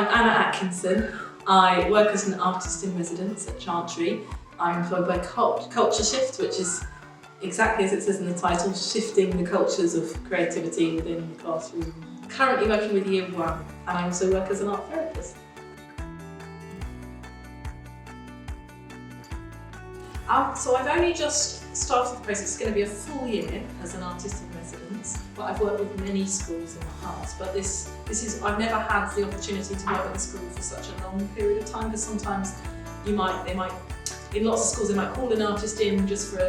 I'm Anna Atkinson. I work as an artist in residence at Chantry. I'm employed by Culture Shift, which is exactly as it says in the title, shifting the cultures of creativity within the classroom. Currently working with Year 1, and I also work as an art therapist. So I've only just started the process. It's going to be a full year as an artist in residence, but I've worked with many schools in the past. But this is, I've never had the opportunity to work with a school for such a long period of time, because sometimes they might, in lots of schools they might call an artist in just for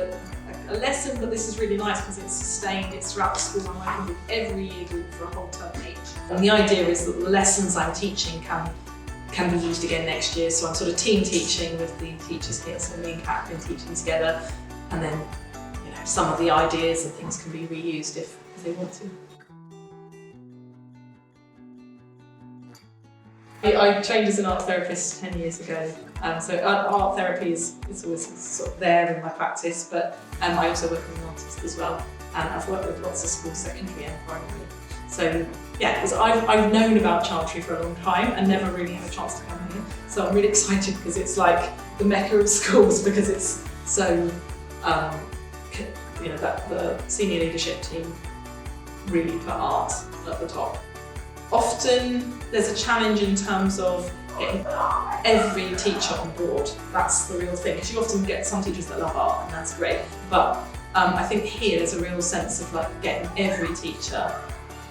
a lesson, but this is really nice because it's sustained, it's throughout the school. I'm working with every year group for a whole term each. And the idea is that the lessons I'm teaching can be used again next year. So I'm sort of team teaching with the teachers here. So me and Kat have been teaching together, and then some of the ideas and things can be reused if they want to. I trained as an art therapist 10 years ago, so art therapy is always sort of there in my practice, but I also work as an artist as well, and I've worked with lots of schools, secondary and primary. So yeah, because I've known about Chantry for a long time and never really had a chance to come here, so I'm really excited because it's like the mecca of schools, because it's so, that the senior leadership team really put art at the top. Often there's a challenge in terms of getting every teacher on board. That's the real thing, because you often get some teachers that love art, and that's great. But I think here there's a real sense of getting every teacher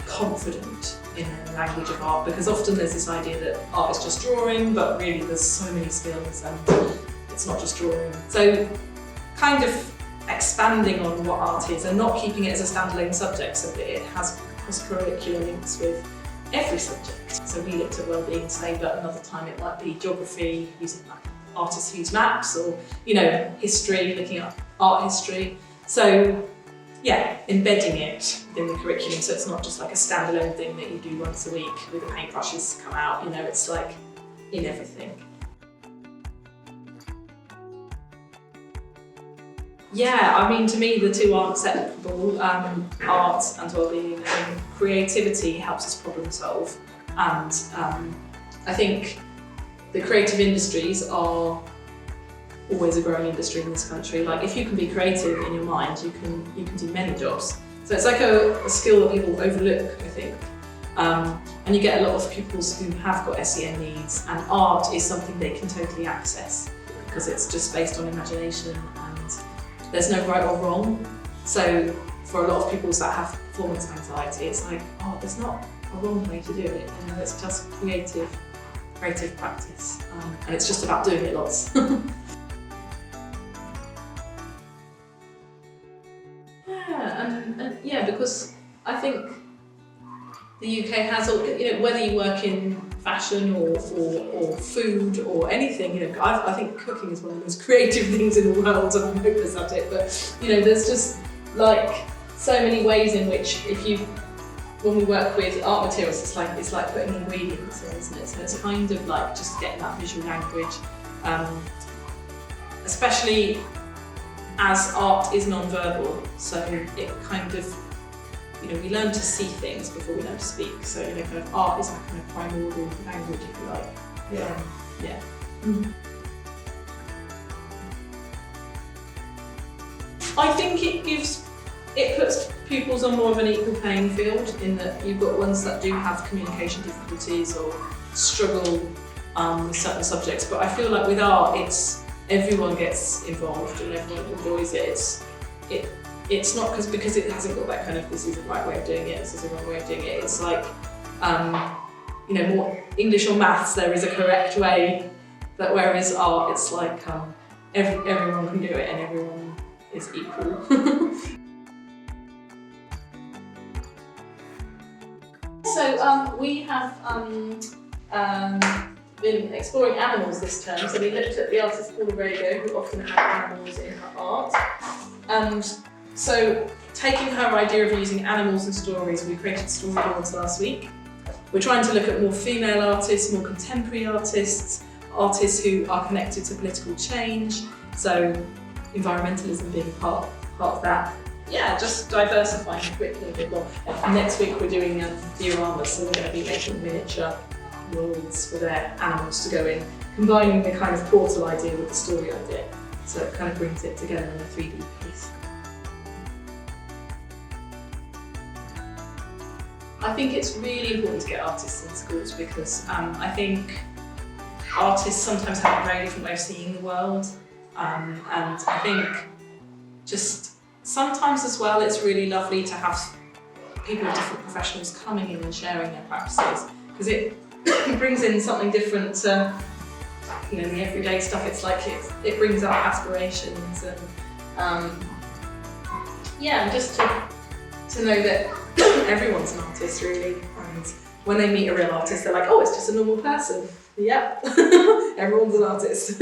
confident in the language of art, because often there's this idea that art is just drawing, but really there's so many skills and it's not just drawing. So kind of expanding on what art is and not keeping it as a standalone subject, so that it has cross-curricular links with every subject. So we looked at wellbeing today, but another time it might be geography, using artists who use maps, or history, looking at art history. So yeah, embedding it within the curriculum, so it's not just like a standalone thing that you do once a week with the paintbrushes come out, it's like in everything. Yeah, to me the two aren't separable. Art and wellbeing. Creativity helps us problem solve, and I think the creative industries are always a growing industry in this country. Like, if you can be creative in your mind, you can do many jobs. So it's like a skill that people overlook, I think. And you get a lot of pupils who have got SEN needs, and art is something they can totally access because it's just based on imagination and there's no right or wrong. So for a lot of pupils that have performance anxiety, it's like, there's not a wrong way to do it. It's just creative practice, and it's just about doing it lots. Because I think the UK has, whether you work in fashion or food or anything, I think cooking is one of the most creative things in the world, and I'm hopeless at it. But there's just so many ways in which when we work with art materials, it's like putting ingredients in, isn't it? So it's kind of like just getting that visual language, especially as art is non-verbal, so it kind of, we learn to see things before we learn to speak. So kind of art is that kind of primordial language, if you like. Yeah. Mm-hmm. I think it puts pupils on more of an equal playing field, in that you've got ones that do have communication difficulties or struggle with certain subjects. But I feel like with art, everyone gets involved and everyone enjoys it. It's not because it hasn't got that kind of, this is the right way of doing it, this is the wrong way of doing it. It's like, more English or maths, there is a correct way, that whereas art, it's like everyone can do it and everyone is equal. So we have been exploring animals this term. So we looked at the artist Paula Rego, who often had animals in her art. And so, taking her idea of using animals in stories, we created storyboards last week. We're trying to look at more female artists, more contemporary artists who are connected to political change, so environmentalism being part of that. Yeah, just diversifying the curriculum a bit more. Next week we're doing dioramas, so we're going to be making miniature worlds for their animals to go in, combining the kind of portal idea with the story idea. So it kind of brings it together in a 3D piece. I think it's really important to get artists in schools because I think artists sometimes have a very different way of seeing the world, and I think just sometimes as well it's really lovely to have people of different professionals coming in and sharing their practices, because it brings in something different to, you know, the everyday stuff. It's like it brings out aspirations and yeah, just to know that everyone's an artist really, and when they meet a real artist they're like, oh, it's just a normal person. Yeah, everyone's an artist.